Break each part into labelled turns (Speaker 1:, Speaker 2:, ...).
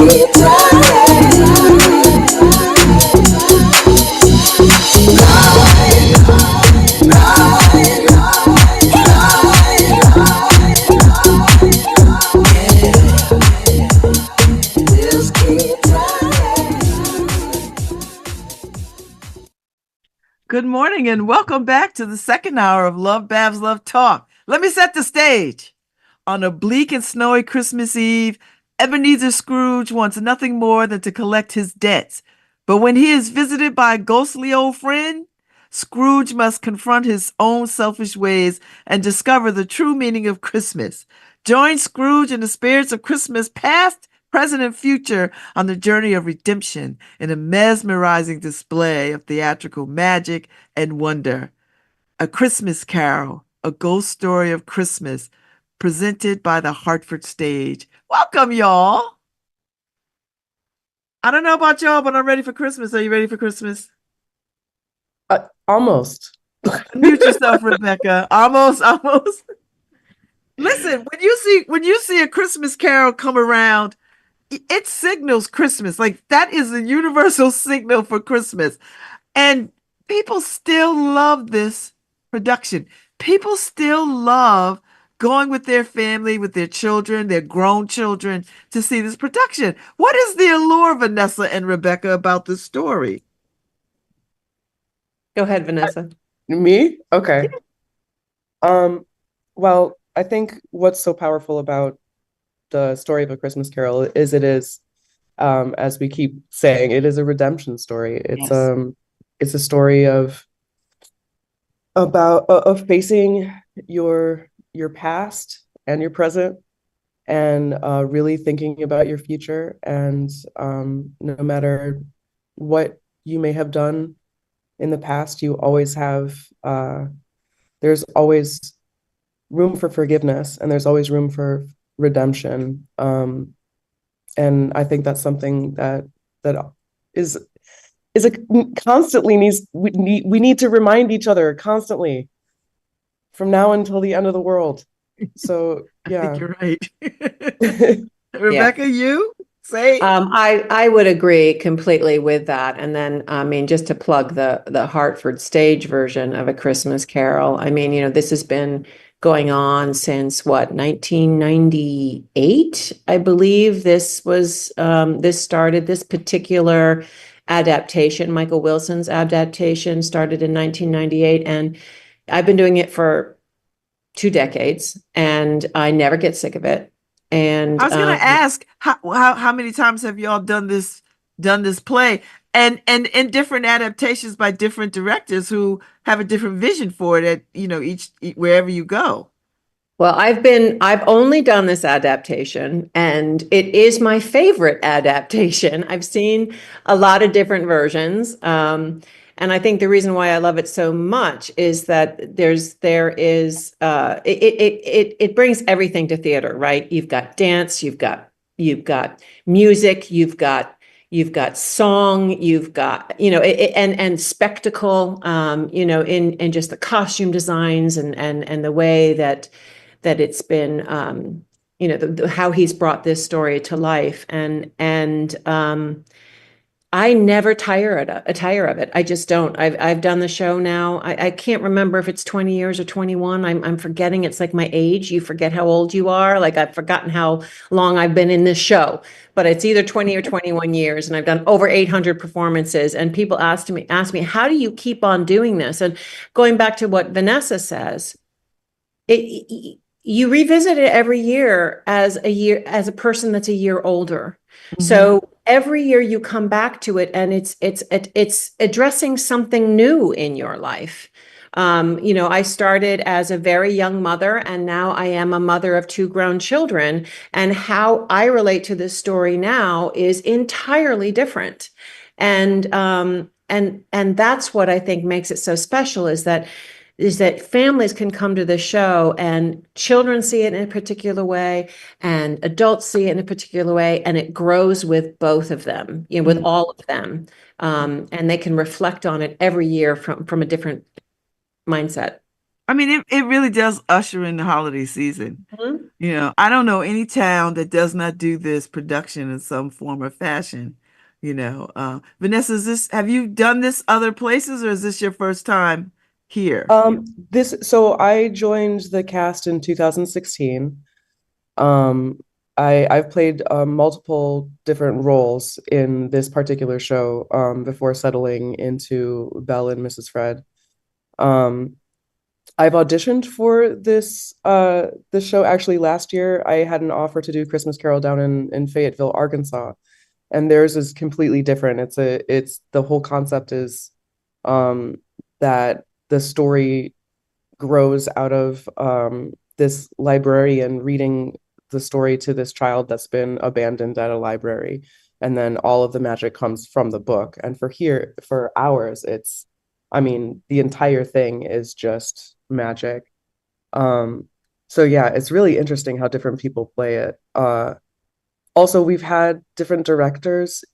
Speaker 1: keep
Speaker 2: Good morning and welcome back to the second hour of LoveBabz LoveTalk. Let me set the stage. On a bleak and snowy Christmas Eve, Ebenezer Scrooge wants nothing more than to collect his debts. But when he is visited by a ghostly old friend, Scrooge must confront his own selfish ways and discover the true meaning of Christmas. Join Scrooge and the spirits of Christmas past, present, and future on the journey of redemption in a mesmerizing display of theatrical magic and wonder. A Christmas Carol, a ghost story of Christmas, presented by the Hartford stage. Welcome, y'all. I don't know about y'all, but I'm ready for Christmas. Are you ready for Christmas?
Speaker 3: Almost.
Speaker 2: Mute yourself, Rebecca. Almost. Listen, when you see a Christmas Carol come around, it signals Christmas. Like that is a universal signal for Christmas. And people still love this production. People still love going with their family, with their children, their grown children to see this production. What is the allure, Vanessa and Rebecca, about this story?
Speaker 4: Go ahead, Vanessa.
Speaker 3: Me? Okay. Well, I think what's so powerful about the story of A Christmas Carol is it is, as we keep saying, it is a redemption story. It's a story of facing your past and your present and really thinking about your future. And no matter what you may have done in the past, you always have, there's always room for forgiveness and there's always room for redemption. And I think that's something that is a constantly we need to remind each other constantly from now until the end of the world. So yeah.
Speaker 2: I think you're right. Rebecca, you say?
Speaker 4: I would agree completely with that. And then, I mean, just to plug the Hartford stage version of A Christmas Carol, I mean, this has been going on since 1998, I believe. This particular adaptation, Michael Wilson's adaptation, started in 1998, and I've been doing it for 2 decades, and I never get sick of it. And
Speaker 2: I was going to ask, how many times have y'all done this play, and in different adaptations by different directors who have a different vision for it at each wherever you go?
Speaker 4: Well, I've only done this adaptation, and it is my favorite adaptation. I've seen a lot of different versions. And I think the reason why I love it so much is that it brings everything to theater, right? You've got dance, you've got music, you've got song, you've got, and spectacle, in just the costume designs and the way that it's been, how he's brought this story to life. And I never tire of it. I just don't. I've done the show now. I can't remember if it's 20 years or 21. I'm forgetting. It's like my age. You forget how old you are. Like I've forgotten how long I've been in this show, but it's either 20 or 21 years, and I've done over 800 performances. And people ask me, how do you keep on doing this? And going back to what Vanessa says, you revisit it every year as a person that's a year older. Mm-hmm. So every year you come back to it, and it's addressing something new in your life. I started as a very young mother, and now I am a mother of 2 grown children. And how I relate to this story now is entirely different. And that's what I think makes it so special, is that families can come to the show and children see it in a particular way and adults see it in a particular way, and it grows with both of them, with all of them. And they can reflect on it every year from a different mindset.
Speaker 2: I mean, it really does usher in the holiday season. Mm-hmm. You know, I don't know any town that does not do this production in some form or fashion. You know, Vanessa, have you done this other places or is this your first time here?
Speaker 3: So I joined the cast in 2016. Um, I've played multiple different roles in this particular show before settling into Belle and Mrs. Fred. Um, I've auditioned for this show actually last year. I had an offer to do Christmas Carol down in Fayetteville, Arkansas, and theirs is completely different. It's the whole concept is um that the story grows out of this librarian reading the story to this child that's been abandoned at a library. And then all of the magic comes from the book. And for ours, I mean, the entire thing is just magic. Um, so yeah, it's really interesting how different people play it. Also, we've had different directors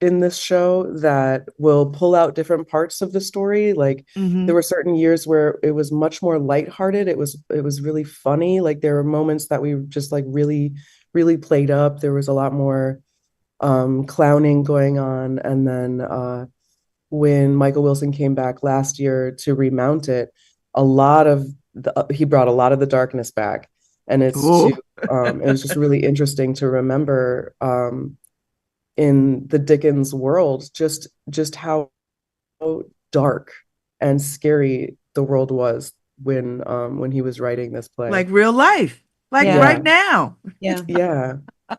Speaker 3: in this show that will pull out different parts of the story. Like there
Speaker 2: Hmm.
Speaker 3: were certain years where it was much more lighthearted. It was really funny. Like there were moments that we just like really, really played up. There was a lot more clowning going on. And then when Michael Wilson came back last year to remount it, he brought a lot of the darkness back. And
Speaker 2: Oh,
Speaker 3: it was just really interesting to remember in the Dickens world, just how dark and scary the world was when he was writing this play.
Speaker 2: like real life, like
Speaker 4: Yeah,
Speaker 2: right
Speaker 3: Yeah,
Speaker 2: now.
Speaker 4: yeah,
Speaker 3: yeah.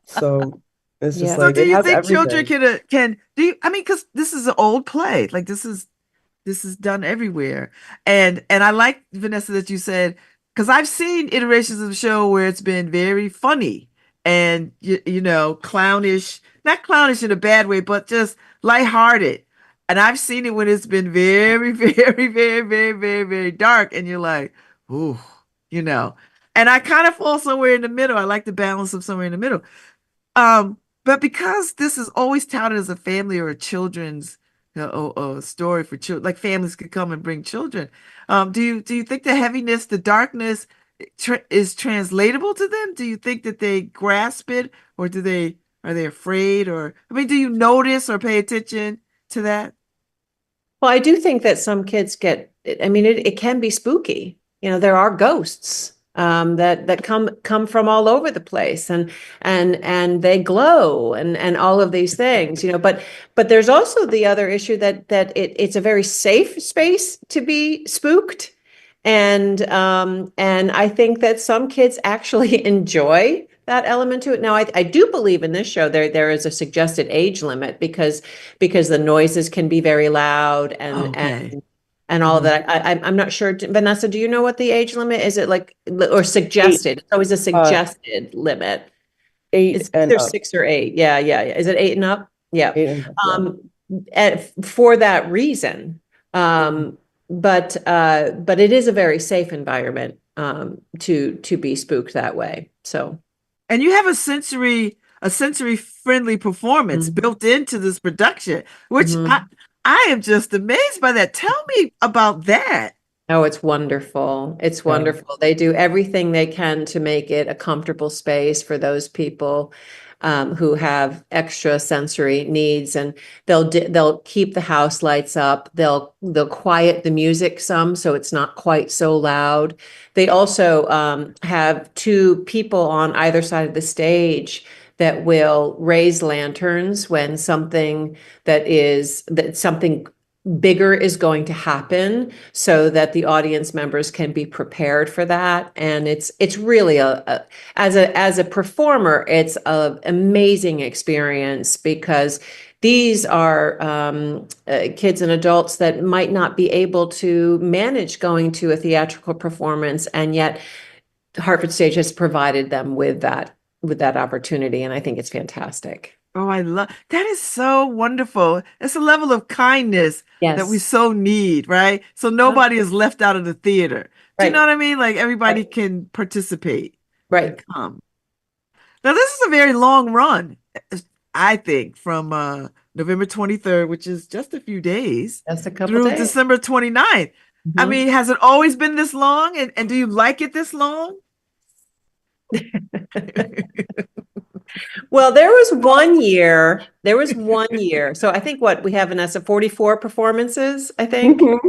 Speaker 3: So it's just
Speaker 4: yeah.
Speaker 2: So
Speaker 3: like
Speaker 2: do
Speaker 3: it
Speaker 2: you
Speaker 3: has
Speaker 2: think children
Speaker 3: everything.
Speaker 2: can do you, I mean, because this is an old play. Like this is done everywhere. And I like Vanessa that you said because I've seen iterations of the show where it's been very funny and you know, clownish, not clownish in a bad way, but just lighthearted. And I've seen it when it's been very, very, very, very, very, very dark, and you're like, ooh, you know. And I kind of fall somewhere in the middle. I like the balance of somewhere in the middle. But because this is always touted as a family or a children's story for children, like families could come and bring children. Do you think the heaviness, the darkness, is translatable to them? Do you think that they grasp it, or do they are they afraid? Or I mean, do you notice or pay attention to that?
Speaker 4: Well, I do think that some kids I mean, it can be spooky. You know, there are ghosts that come from all over the place and they glow and all of these things, you know, but there's also the other issue that it's a very safe space to be spooked. And I think that some kids actually enjoy that element to it. Now, I do believe in this show there is a suggested age limit because the noises can be very loud
Speaker 2: Okay.
Speaker 4: and all of
Speaker 2: Mhm.
Speaker 4: that. I'm not sure. Vanessa, do you know what the age limit is? It like or
Speaker 3: Eight,
Speaker 4: suggested? It's always a
Speaker 3: uh,
Speaker 4: suggested limit.
Speaker 3: eight
Speaker 4: It's
Speaker 3: and
Speaker 4: either
Speaker 3: up,
Speaker 4: 6 or 8. Yeah, yeah, yeah. Is it 8 and up? Yeah.
Speaker 3: 8 and up. Yeah.
Speaker 4: Um, for that reason.
Speaker 3: Mhm.
Speaker 4: But it is a very safe environment to be spooked that way. So
Speaker 2: And you have a sensory friendly performance
Speaker 4: mhm,
Speaker 2: built into this production, which
Speaker 4: mhm.
Speaker 2: I am just amazed by that. Tell me about that.
Speaker 4: Oh, it's wonderful. It's
Speaker 3: Yeah.
Speaker 4: wonderful. They do everything they can to make it a comfortable space for those people who have extra sensory needs, and they'll keep the house lights up. They'll quiet the music some so it's not quite so loud. They also have two people on either side of the stage that will raise lanterns when something bigger is going to happen so that the audience members can be prepared for that. And it's really as a performer, it's an amazing experience because these are kids and adults that might not be able to manage going to a theatrical performance, and yet Hartford Stage has provided them with that opportunity, and I think it's fantastic.
Speaker 2: Oh, I love that is so wonderful. It's a level of kindness that we
Speaker 4: Yes.
Speaker 2: so need, right? So nobody is left out of the theater. Do you know
Speaker 4: Right.
Speaker 2: what I mean? Like everybody
Speaker 4: Right.
Speaker 2: can participate and
Speaker 4: Right.
Speaker 2: come. Now, this is a very long run, I think, from November 23rd, which is just a few days,
Speaker 4: That's a couple
Speaker 2: through
Speaker 4: days.
Speaker 2: December 29th. I
Speaker 4: Mhm.
Speaker 2: mean, has it always been this long? And do you like it this long?
Speaker 4: Well, there was one year. So I think what we have in us of 44 performances, I think.
Speaker 3: Mhm.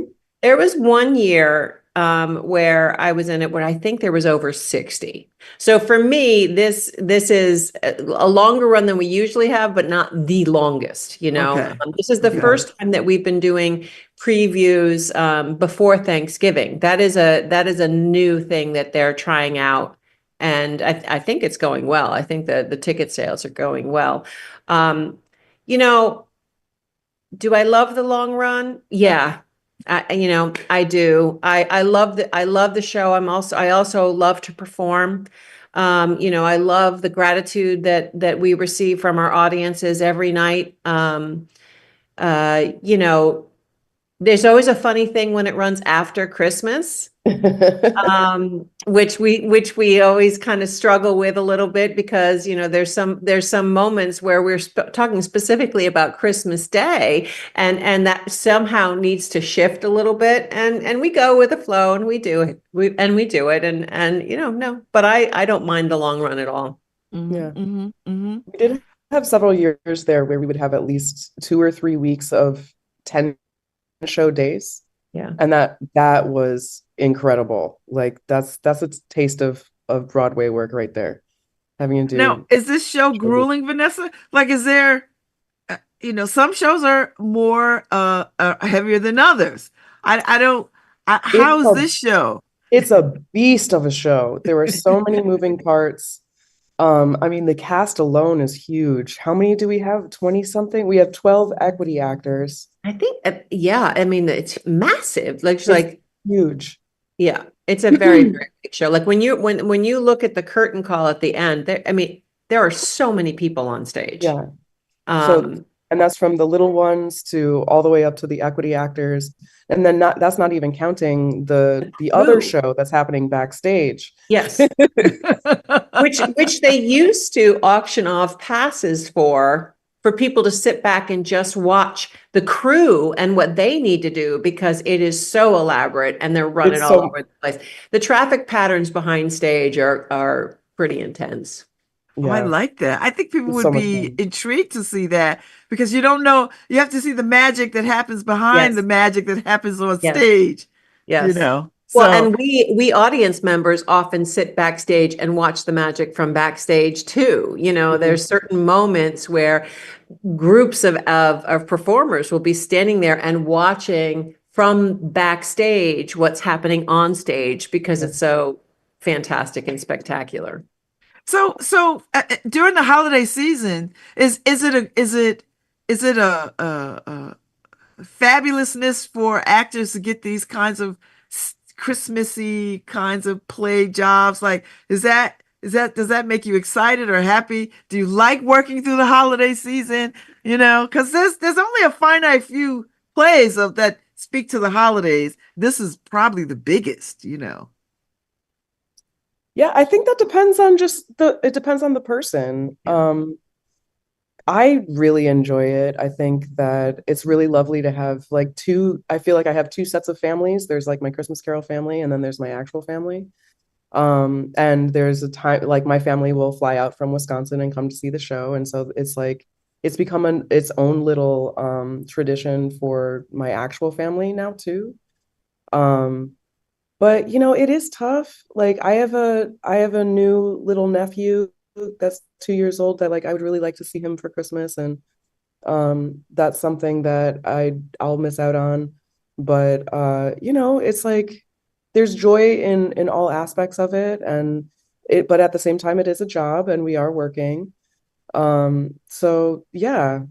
Speaker 4: There was one year where I was in it where I think there was over 60. So for me, this is a longer run than we usually have, but not the longest, you know.
Speaker 2: Okay.
Speaker 4: This is the
Speaker 2: Okay.
Speaker 4: first time that we've been doing previews before Thanksgiving. That is a new thing that they're trying out. And I think it's going well. I think the ticket sales are going well. Um, you know, do I love the long run? Yeah. I do. I love the show. I also love to perform. I love the gratitude that we receive from our audiences every night. Uh, you know, there's always a funny thing when it runs after Christmas, which we always kind of struggle with a little bit because there's some moments where we're talking specifically about Christmas Day, and that somehow needs to shift a little bit, and we go with the flow and we do it we do it, and no, but I don't mind the long run at all.
Speaker 3: Yeah.
Speaker 2: Mm-hmm.
Speaker 3: We did have several years there where we would have at least 2 or 3 weeks of 10 show days.
Speaker 4: Yeah.
Speaker 3: And that was incredible. Like that's a taste of Broadway work right there. Having to
Speaker 2: Now,
Speaker 3: do
Speaker 2: is this show grueling, Vanessa? Like, is there, some shows are more heavier than others. I don't.
Speaker 3: it's
Speaker 2: How is
Speaker 3: a
Speaker 2: this show?
Speaker 3: it's a beast of a show. There were so many moving parts. I mean, the cast alone is huge. How many do we have? 20 something? We have 12 equity actors.
Speaker 4: I think, yeah, I mean, it's massive. Like, it's
Speaker 3: It's
Speaker 4: like,
Speaker 3: huge.
Speaker 4: yeah, it's a very, very big show. Like when you look at the curtain call at the end, I mean, there are so many people on stage.
Speaker 3: Yeah. So,
Speaker 4: Um,
Speaker 3: and that's from the little ones to all the way up to the equity actors. And then that's not even counting the other
Speaker 4: Ooh.
Speaker 3: show that's happening backstage.
Speaker 4: Yes, which they used to auction off passes for people to sit back and just watch the crew and what they need to do because it is so elaborate and they're running
Speaker 3: It's
Speaker 4: all
Speaker 3: so
Speaker 4: over the place. The traffic patterns behind stage are pretty intense.
Speaker 2: Oh, I
Speaker 3: yeah,
Speaker 2: like that. I think people
Speaker 3: it's
Speaker 2: would
Speaker 3: so much
Speaker 2: be
Speaker 3: fun.
Speaker 2: intrigued to see that because you don't know. You have to see the magic that happens behind the
Speaker 4: Yes,
Speaker 2: magic that happens on
Speaker 4: yes,
Speaker 2: stage,
Speaker 4: yes. Well,
Speaker 2: So,
Speaker 4: and we audience members often sit backstage and watch the magic from backstage too.
Speaker 3: Mhm.
Speaker 4: There's certain moments where groups of performers will be standing there and watching from backstage what's happening on stage because
Speaker 3: Yeah.
Speaker 4: it's so fantastic and spectacular.
Speaker 2: during the holiday season, is it a fabulousness for actors to get these kinds of Christmassy kinds of play jobs? Like, does that make you excited or happy? Do you like working through the holiday season? Because there's only a finite few plays of that speak to the holidays. This is probably the biggest.
Speaker 3: Yeah, I think that depends on it depends on the person.
Speaker 2: Yeah.
Speaker 3: I really enjoy it. I think that it's really lovely to have like I feel like I have two sets of families. There's like my Christmas Carol family and then there's my actual family. And there's a time like my family will fly out from Wisconsin and come to see the show. And so it's like it's become its own little tradition for my actual family now too. Um, but it is tough. Like I have a new little nephew that's 2 years old that like I would really like to see him for Christmas, and that's something that I'll miss out on. But it's like there's joy in all aspects of it, and but at the same time it is a job and we are working. So yeah,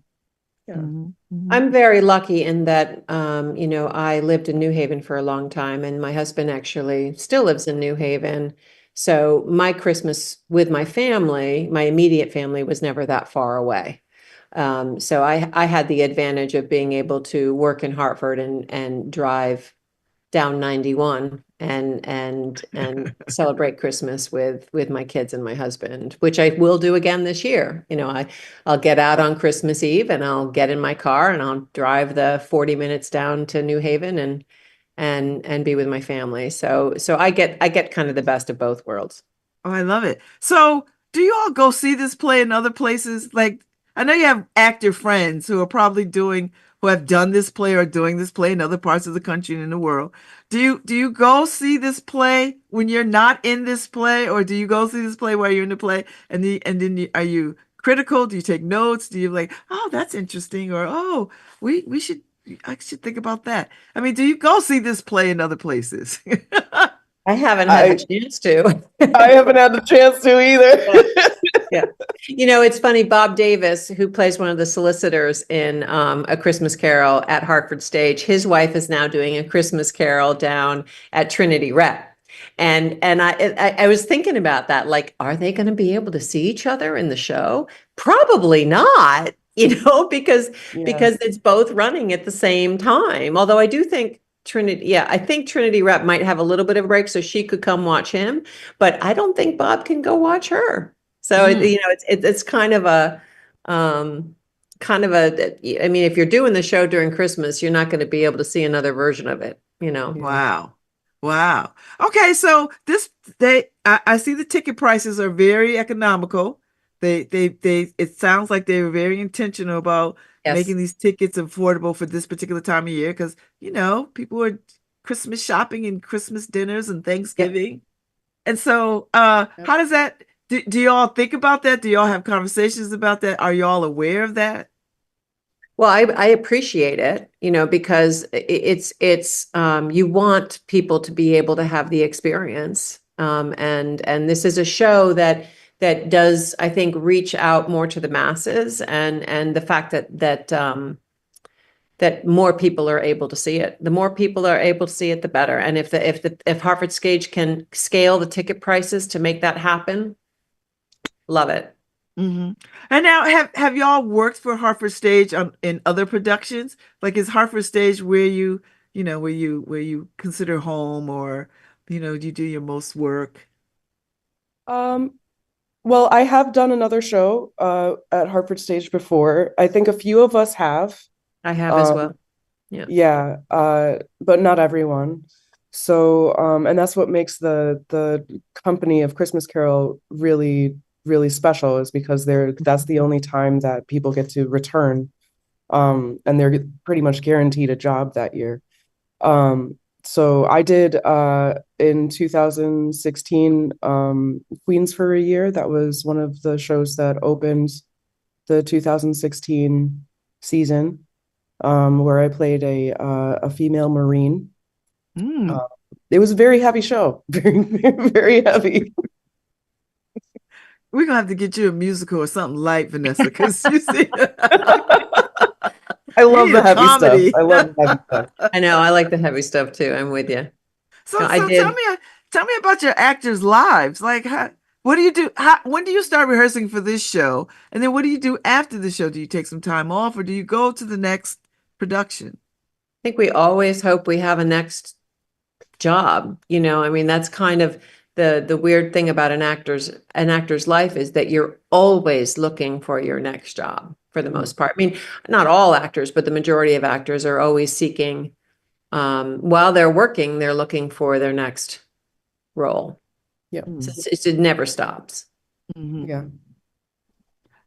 Speaker 3: yeah.
Speaker 2: Hmm.
Speaker 4: I'm very lucky in that, I lived in New Haven for a long time, and my husband actually still lives in New Haven. So my Christmas with my family, my immediate family, was never that far away. So I had the advantage of being able to work in Hartford and drive down 91 and celebrate Christmas with my kids and my husband, which I will do again this year. I'll get out on Christmas Eve and I'll get in my car and I'll drive the 40 minutes down to New Haven and be with my family. So I get kind of the best of both worlds.
Speaker 2: Oh, I love it. So, do you all go see this play in other places? Like, I know you have actor friends who are probably who have done this play or doing this play in other parts of the country and in the world. Do you go see this play when you're not in this play, or do you go see this play while you're in the play? And then are you critical? Do you take notes? Do you like, oh, that's interesting, or oh, we should I should think about that. I mean, do you go see this play in other places?
Speaker 4: I haven't had the
Speaker 3: I
Speaker 4: chance to.
Speaker 3: I haven't had the chance to
Speaker 4: Yeah.
Speaker 3: either.
Speaker 4: Yeah. It's funny, Bob Davis, who plays one of the solicitors in A Christmas Carol at Hartford Stage, his wife is now doing A Christmas Carol down at Trinity Rep. And I was thinking about that, like, are they going to be able to see each other in the show? Probably not,
Speaker 3: Yeah.
Speaker 4: because it's both running at the same time. Although I do think I think Trinity Rep might have a little bit of a break, so she could come watch him, but I don't think Bob can go watch her. So
Speaker 2: Mm,
Speaker 4: it's kind of a, I mean, if you're doing the show during Christmas, you're not going to be able to see another version of it.
Speaker 3: Yeah.
Speaker 2: wow. Wow. Okay, so I see the ticket prices are very economical. It sounds like they were very intentional about
Speaker 4: Yes.
Speaker 2: making these tickets affordable for this particular time of year because, people are Christmas shopping and Christmas dinners and
Speaker 4: Yep.
Speaker 2: Thanksgiving. And so,
Speaker 3: Yep.
Speaker 2: how does that do y'all think about that? Do y'all have conversations about that? Are y'all aware of that?
Speaker 4: Well, I appreciate it, because you want people to be able to have the experience. And this is a show that does, I think, reach out more to the masses, and the fact that more people are able to see it. The more people are able to see it, the better. And if Hartford Stage can scale the ticket prices to make that happen, love it.
Speaker 2: Hmm. And now, have y'all worked for Hartford Stage in other productions? Like, is Hartford Stage where where you consider home, or you do your most work?
Speaker 3: Um, well, I have done another show at Hartford Stage before. I think a few of us have.
Speaker 4: I have as
Speaker 3: Um,
Speaker 4: well. Yeah.
Speaker 3: yeah, but not everyone. So, and that's what makes the company of Christmas Carol really, really special is because that's the only time that people get to return. And they're pretty much guaranteed a job that year. So I did in 2016 Queens for a Year. That was one of the shows that opened the 2016 season, where I played a female Marine.
Speaker 2: Mm.
Speaker 3: Uh, it was a very heavy show, very, very heavy.
Speaker 2: We're gonna have to get you a musical or something light, Vanessa, because you see,
Speaker 3: I
Speaker 2: you
Speaker 3: love
Speaker 2: need
Speaker 3: the
Speaker 2: a
Speaker 3: heavy stuff.
Speaker 2: comedy.
Speaker 3: I love the heavy stuff.
Speaker 4: I know. I like the heavy stuff too. I'm with you.
Speaker 2: So,
Speaker 4: No, I
Speaker 2: so tell
Speaker 4: did.
Speaker 2: me, tell me about your actors' lives. Like, what do you do? When do you start rehearsing for this show? And then what do you do after the show? Do you take some time off, or do you go to the next production?
Speaker 4: I think we always hope we have a next job. I mean, that's kind of the weird thing about an actor's life is that you're always looking for your next job for the
Speaker 3: Mm,
Speaker 4: most part. I mean, not all actors, but the majority of actors are always seeking, while they're working, they're looking for their next role.
Speaker 3: yeah,
Speaker 4: So
Speaker 2: Mm.
Speaker 4: it never stops.
Speaker 2: Hmm.
Speaker 3: yeah.
Speaker 2: And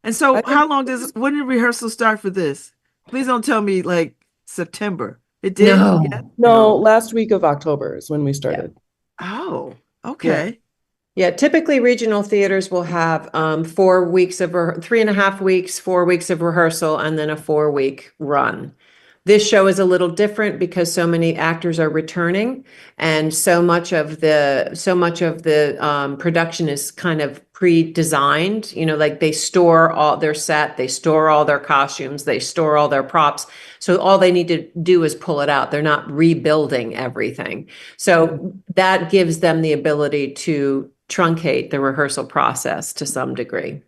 Speaker 3: I
Speaker 2: so,
Speaker 3: think
Speaker 2: how long when did rehearsal start for this? Please don't tell me like September. It did? Yeah.
Speaker 4: No,
Speaker 3: no,
Speaker 4: no.
Speaker 3: last week of October is when we
Speaker 4: Yeah.
Speaker 3: started.
Speaker 2: Oh,
Speaker 3: Yeah.
Speaker 2: okay.
Speaker 4: Yeah, typically regional theaters will have 4 weeks of 3.5 weeks, 4 weeks of rehearsal, and then a 4 week run. This show is a little different because so many actors are returning, and so much of the production is kind of pre-designed. Like they store all their set, they store all their costumes, they store all their props. So all they need to do is pull it out. They're not rebuilding everything.
Speaker 3: Yeah.
Speaker 4: So that gives them the ability to truncate the rehearsal process to some degree.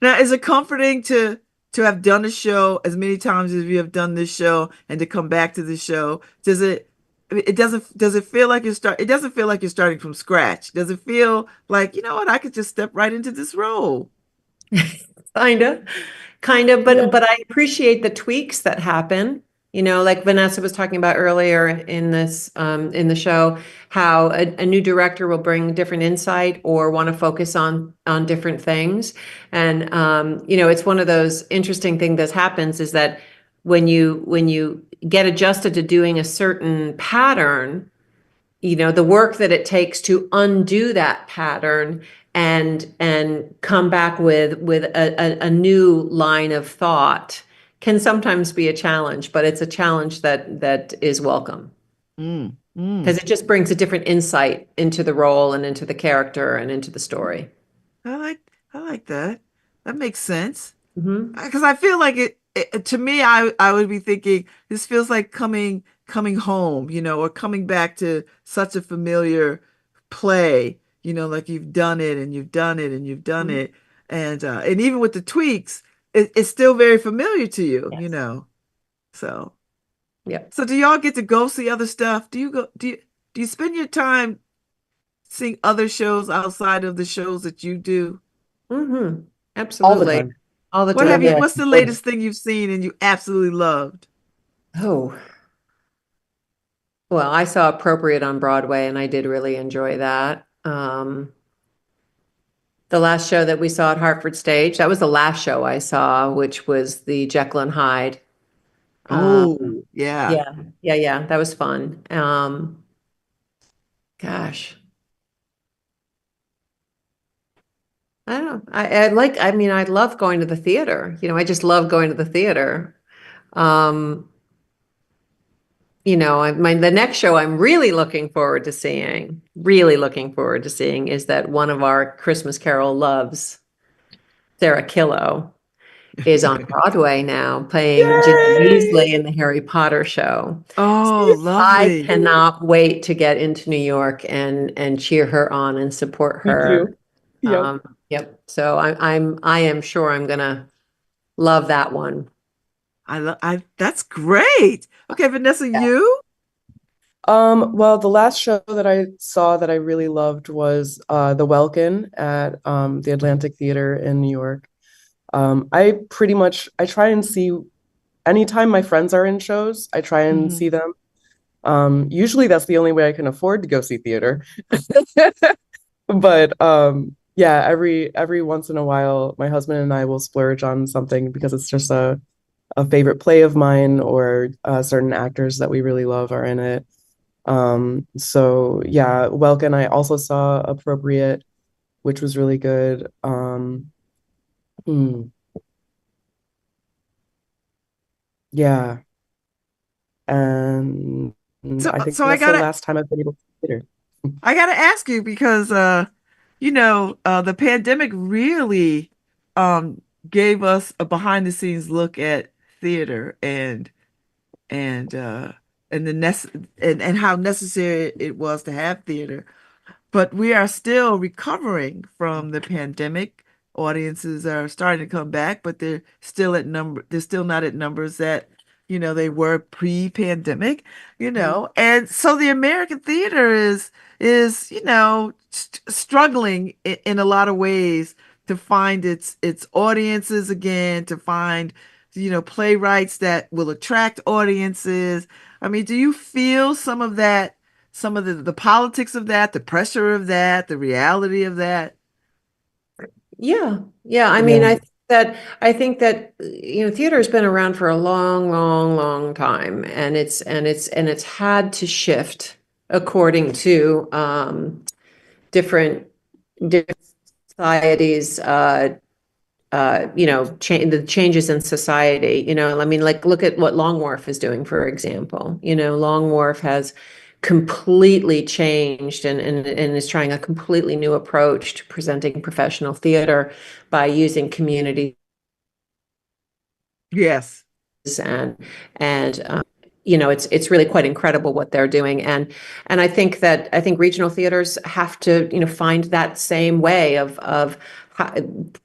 Speaker 2: Now, is it comforting to have done a show as many times as you have done this show and to come back to the show? Does it feel like it doesn't feel like you're starting from scratch. Does it feel like, you know what, I could just step right into this role?
Speaker 4: Kind of, kind of,
Speaker 3: Yeah.
Speaker 4: but I appreciate the tweaks that happen. You know, like Vanessa was talking about earlier in the show, how a new director will bring different insight or want to focus on different things. And you know, it's one of those interesting things that happens is that when you get adjusted to doing a certain pattern, you know, the work that it takes to undo that pattern and come back with a new line of thought can sometimes be a challenge, but it's a challenge that is welcome
Speaker 2: Mm, mm.
Speaker 4: because it just brings a different insight into the role and into the character and into the story.
Speaker 2: I like I like that. That makes sense.
Speaker 4: Hmm.
Speaker 2: Because I feel like to me, I would be thinking this feels like coming home, or coming back to such a familiar play, like you've done it and you've done it and you've done it, and even with the tweaks, it's still very familiar to you,
Speaker 4: Yes.
Speaker 2: So
Speaker 4: Yep.
Speaker 2: so do y'all get to go see other stuff? Do you spend your time seeing other shows outside of the shows that you do?
Speaker 4: Hmm.
Speaker 3: All the
Speaker 4: Absolutely.
Speaker 3: time.
Speaker 4: All the
Speaker 2: What have
Speaker 4: time.
Speaker 2: you?
Speaker 3: Whenever I
Speaker 2: What's
Speaker 3: can
Speaker 2: the
Speaker 3: afford it.
Speaker 2: latest thing you've seen and you absolutely loved?
Speaker 4: Oh, well, I saw Appropriate on Broadway and I did really enjoy that. The last show that we saw at Hartford Stage, that was the last show I saw, which was the Jekyll and Hyde.
Speaker 2: Oh, yeah.
Speaker 4: Yeah, yeah, that was fun. Gosh, I don't know. I mean, I love going to the theater. You know, I just love going to the theater. Um, you know, the next show I'm really looking forward to seeing is that one of our Christmas Carol loves, Sarah Killo, is on Broadway now, playing Ginny
Speaker 3: Yay!
Speaker 4: Weasley in the Harry Potter show.
Speaker 2: Oh,
Speaker 4: I
Speaker 2: lovely.
Speaker 4: cannot wait to get into New York and cheer her on and support
Speaker 3: Me
Speaker 4: her.
Speaker 3: too. Yep.
Speaker 4: Um, yep. So I am sure I'm gonna love that one.
Speaker 2: That's great. Okay, Vanessa, you?
Speaker 3: Well, the last show that I saw that I really loved was The Welkin at the Atlantic Theater in New York. I try and see anytime my friends are in shows, I try and
Speaker 2: Hmm.
Speaker 3: see them. Usually that's the only way I can afford to go see theater. But yeah, every once in a while, my husband and I will splurge on something because it's just a favorite play of mine or certain actors that we really love are in it. So yeah, Welkin, I also saw Appropriate, which was really good. Hmm, yeah, and
Speaker 2: So
Speaker 3: I think
Speaker 2: so I
Speaker 3: that's the
Speaker 2: gotta
Speaker 3: last time I've been able to see theater.
Speaker 2: I gotta ask you because the pandemic really um gave us a behind the scenes look at theater and uh and the and how necessary it was to have theater. But we are still recovering from the pandemic. Audiences are starting to come back, but they're still not at numbers that, they were pre-pandemic, And so the American theater is, struggling in a lot of ways to find its audiences again, to find, playwrights that will attract audiences. I mean, do you feel some of that? Some of the politics of that, the pressure of that, the reality of that.
Speaker 4: Yeah, yeah. I mean,
Speaker 3: Yeah,
Speaker 4: I think that you know, theater has been around for a long, long, long time, and it's had to shift according to different different societies. You know, the changes in society. You know, I mean, like look at what Long Wharf is doing, for example. You know, Long Wharf has completely changed and is trying a completely new approach to presenting professional theater by using community
Speaker 2: Yes.
Speaker 4: and you know, it's really quite incredible what they're doing, and I think regional theaters have to, you know, find that same way of how,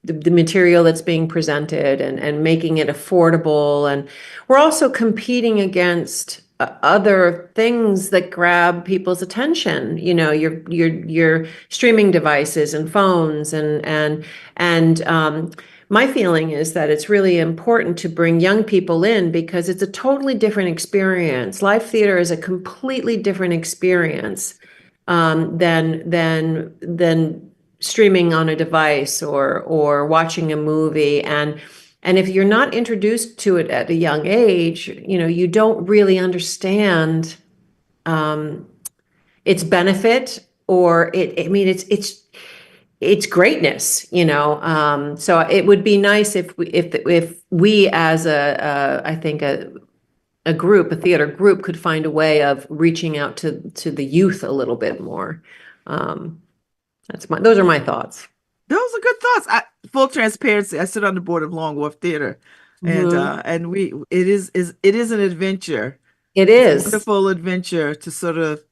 Speaker 4: the material that's being presented and making it affordable, and we're also competing against other things that grab people's attention, you know, your streaming devices and phones and my feeling is that it's really important to bring young people in because it's a totally different experience. Live theater is a completely different experience than streaming on a device or watching a movie. And if you're not introduced to it at a young age, you don't really understand its benefit or I mean, it's greatness, so it would be nice if we as I think a theater group could find a way of reaching out to the youth a little bit more. Those are my thoughts.
Speaker 2: Those are good thoughts. Full transparency, I sit on the board of Long Wharf Theater, and
Speaker 4: Mhm.
Speaker 2: it is an adventure.
Speaker 4: It
Speaker 2: It's a
Speaker 4: is.
Speaker 2: wonderful adventure to sort of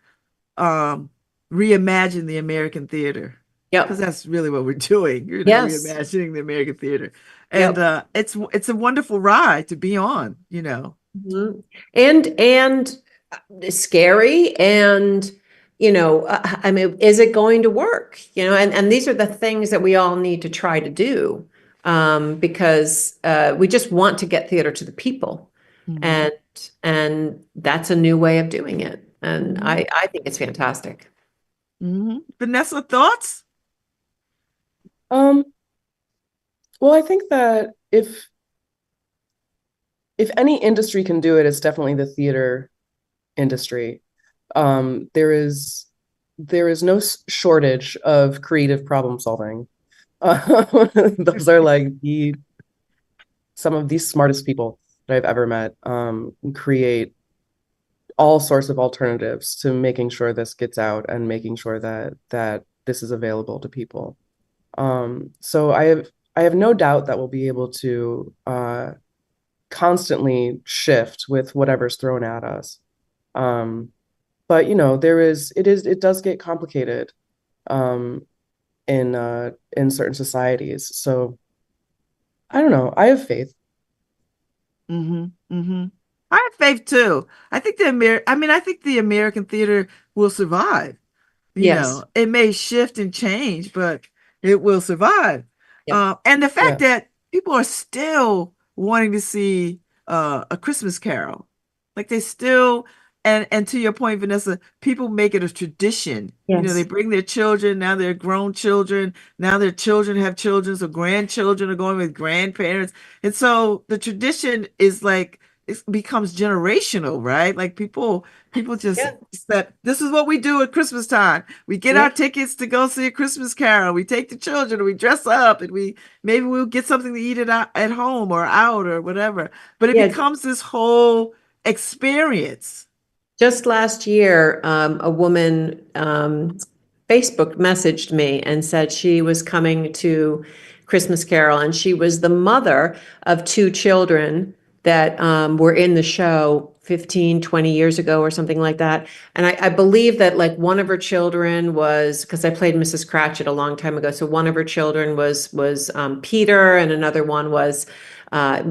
Speaker 2: um, reimagine the American theater, because
Speaker 4: Yep.
Speaker 2: that's really what we're doing,
Speaker 4: Yes.
Speaker 2: reimagining the American theater. And
Speaker 4: Yep.
Speaker 2: it's a wonderful ride to be on.
Speaker 4: Mhm. And scary and I mean, is it going to work? And these are the things that we all need to try to do because we just want to get theater to the people,
Speaker 2: Mhm.
Speaker 4: and that's a new way of doing it, and
Speaker 2: Mhm.
Speaker 4: I think it's fantastic.
Speaker 2: Vanessa, thoughts?
Speaker 3: Um, well, I think that if any industry can do it, it's definitely the theater industry. There is no shortage of creative problem solving. Those are like some of the smartest people that I've ever met. Create all sorts of alternatives to making sure this gets out and making sure that this is available to people. So I have no doubt that we'll be able to constantly shift with whatever's thrown at us. Um, but it does get complicated um, in certain societies. So I don't know. I have faith.
Speaker 2: Mm-hmm. Mm-hmm. I have faith too. I think the American theater will survive.
Speaker 4: Yes.
Speaker 2: It may shift and change, but it will survive.
Speaker 4: Yep.
Speaker 2: And the fact
Speaker 3: Yeah.
Speaker 2: that people are still wanting to see A Christmas Carol, like they still, and to your point, Vanessa, people make it a tradition. They
Speaker 4: Yes.
Speaker 2: bring their children, now they're grown children, now their children have children, so grandchildren are going with grandparents. And so the tradition is like, it becomes generational, right? Like people just
Speaker 4: Yeah.
Speaker 2: that this is what we do at Christmas time. We get our
Speaker 4: Yep.
Speaker 2: tickets to go see A Christmas Carol. We take the children and we dress up and maybe we'll get something to eat at home or out or whatever. But it
Speaker 4: Yeah.
Speaker 2: becomes this whole experience.
Speaker 4: Just last year, a woman Facebook messaged me and said she was coming to Christmas Carol, and she was the mother of two children that were in the show 15, 20 years ago or something like that. And I believe that like one of her children was, because I played Mrs. Cratchit a long time ago, so one of her children was Peter, and another one was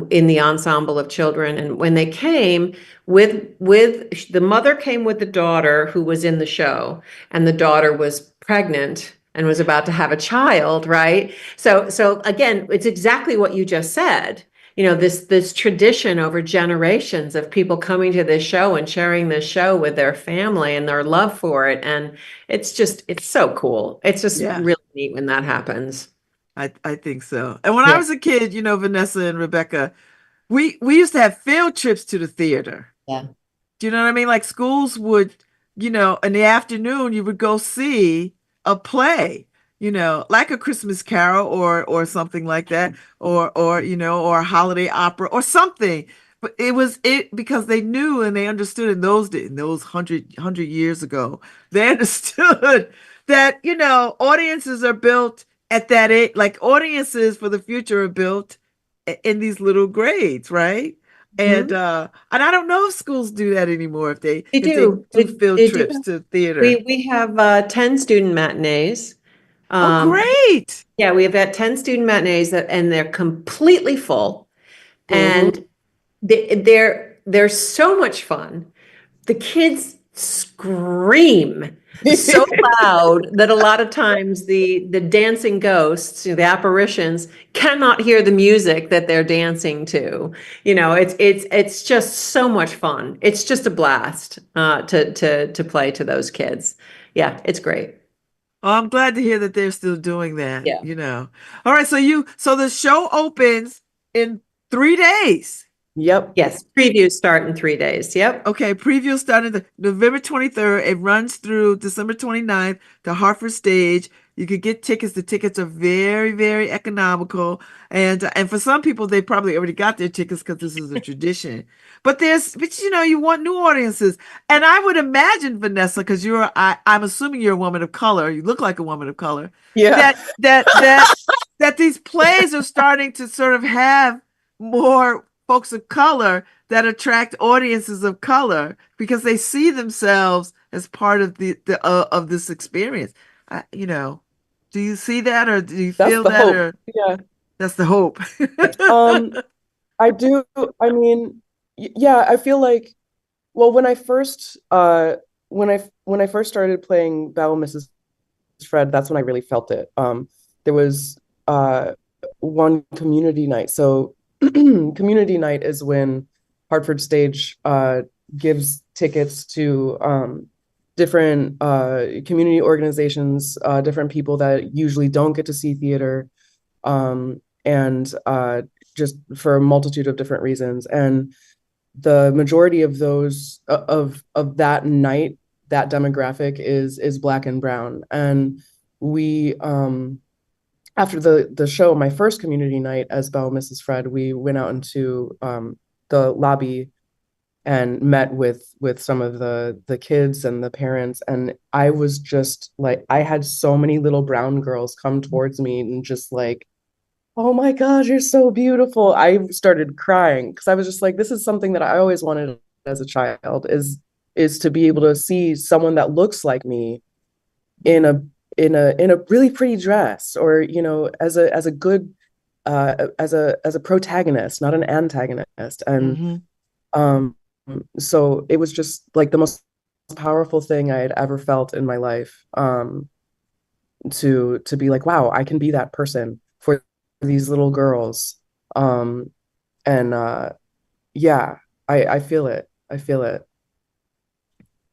Speaker 4: in the ensemble of children. And when they came, with the mother came with the daughter who was in the show, and the daughter was pregnant and was about to have a child, right? So again, it's exactly what you just said. This tradition over generations of people coming to this show and sharing this show with their family and their love for it. And it's so cool. It's just
Speaker 2: Yeah,
Speaker 4: really neat when that happens.
Speaker 2: I think so. And when I
Speaker 4: Yeah.
Speaker 2: was a kid, Vanessa and Rebecca, we used to have field trips to the theater.
Speaker 4: Yeah.
Speaker 2: Do you know what I mean? Like schools would, in the afternoon, you would go see a play, like A Christmas Carol or something like that, or a holiday opera or something. But it because they knew and they understood in those days, in those hundred years ago, they understood that, audiences are built at that age, like audiences for the future are built in these little grades, right?
Speaker 4: Mhm.
Speaker 2: And I don't know if schools do that anymore,
Speaker 4: They
Speaker 2: if they
Speaker 4: do.
Speaker 2: do field
Speaker 4: They
Speaker 2: trips
Speaker 4: do.
Speaker 2: to
Speaker 4: We
Speaker 2: theater.
Speaker 4: we have 10 student matinees.
Speaker 2: Oh,
Speaker 4: Um,
Speaker 2: great.
Speaker 4: yeah, we have had 10 student matinees and they're completely full.
Speaker 3: Hmm.
Speaker 4: And they're so much fun. The kids scream so loud that a lot of times the dancing ghosts, the apparitions, cannot hear the music that they're dancing to. It's just so much fun. It's just a blast to play to those kids. Yeah, it's great.
Speaker 2: Oh, I'm glad to hear that they're still doing that,
Speaker 4: Yeah.
Speaker 2: All right, so the show opens in 3 days.
Speaker 3: Yep.
Speaker 4: Yes. Previews start in 3 days. Yep.
Speaker 2: Okay, preview started November 23rd. It runs through December 29th, the Hartford stage. You could get tickets. The tickets are very, very economical. And for some people, they probably already got their tickets because this is a tradition. But you want new audiences. And I would imagine, Vanessa, because I'm assuming you're a woman of color. You look like a woman of color.
Speaker 3: Yeah.
Speaker 2: That these plays are starting to sort of have more folks of color that attract audiences of color because they see themselves as part of the of this experience. Do you see that, or do you
Speaker 3: That's
Speaker 2: feel
Speaker 3: the
Speaker 2: that,
Speaker 3: hope.
Speaker 2: or
Speaker 3: Yeah.
Speaker 2: that's the hope?
Speaker 3: I do. I mean, yeah, I feel like, well, when I first started playing Battle Mrs. Fred, that's when I really felt it. There was one community night. So community night is when Hartford Stage gives tickets to different community organizations, different people that usually don't get to see theater, and just for a multitude of different reasons. And the majority of those of that night, that demographic is Black and brown. And we after the show, my first community night as Belle Mrs. Fred, we went out into the lobby and met with some of the kids and the parents. And I was just like, I had so many little brown girls come towards me and just like, oh my gosh, you're so beautiful. I started crying because I was just like, this is something that I always wanted as a child, is to be able to see someone that looks like me in a really pretty dress, or as a good as a protagonist, not an antagonist. And
Speaker 2: Mhm.
Speaker 3: so it was just like the most powerful thing I had ever felt in my life, to be like, wow, I can be that person for these little girls. And yeah, I feel it. I feel it.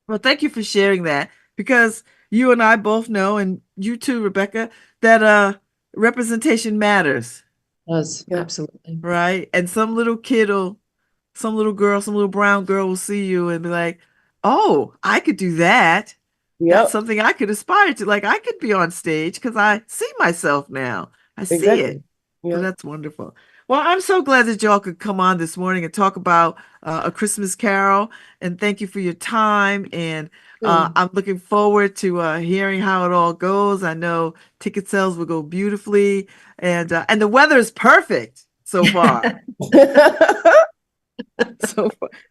Speaker 2: Well, thank you for sharing that, because you and I both know, and you too, Rebecca, that representation matters,
Speaker 4: Does.
Speaker 3: Yeah.
Speaker 4: Absolutely.
Speaker 2: right? And some little girl, some little brown girl will see you and be like, "Oh, I could do that. That's
Speaker 3: Yep.
Speaker 2: something I could aspire to. Like I could be on stage because I see myself now. I see it."
Speaker 3: Exactly.
Speaker 2: So
Speaker 3: Yeah.
Speaker 2: that's wonderful. Well, I'm so glad that y'all could come on this morning and talk about A Christmas Carol. And thank you for your time. And I'm looking forward to hearing how it all goes. I know ticket sales will go beautifully, and the weather is perfect so far. So,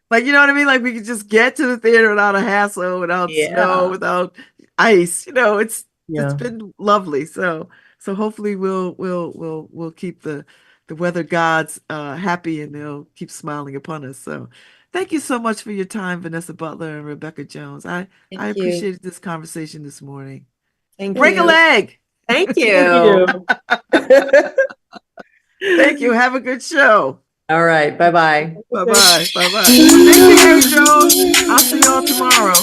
Speaker 2: like, you know what I mean? Like, we could just get to the theater without a hassle, without snow,
Speaker 4: Yeah.
Speaker 2: without ice. It's
Speaker 3: Yeah.
Speaker 2: been lovely. So hopefully we'll keep the weather gods happy, and they'll keep smiling upon us. So, thank you so much for your time, Vanessa Butler and Rebecca Jones. I
Speaker 4: Thank you.
Speaker 2: appreciated this conversation this morning.
Speaker 4: Thank
Speaker 2: Break a
Speaker 4: you.
Speaker 2: leg.
Speaker 4: Thank
Speaker 3: Thank you.
Speaker 4: you.
Speaker 2: Thank you. Have a good show.
Speaker 4: All right. Bye-bye.
Speaker 2: Bye bye. Bye bye. Thank you, Mary Jo. I'll see y'all tomorrow.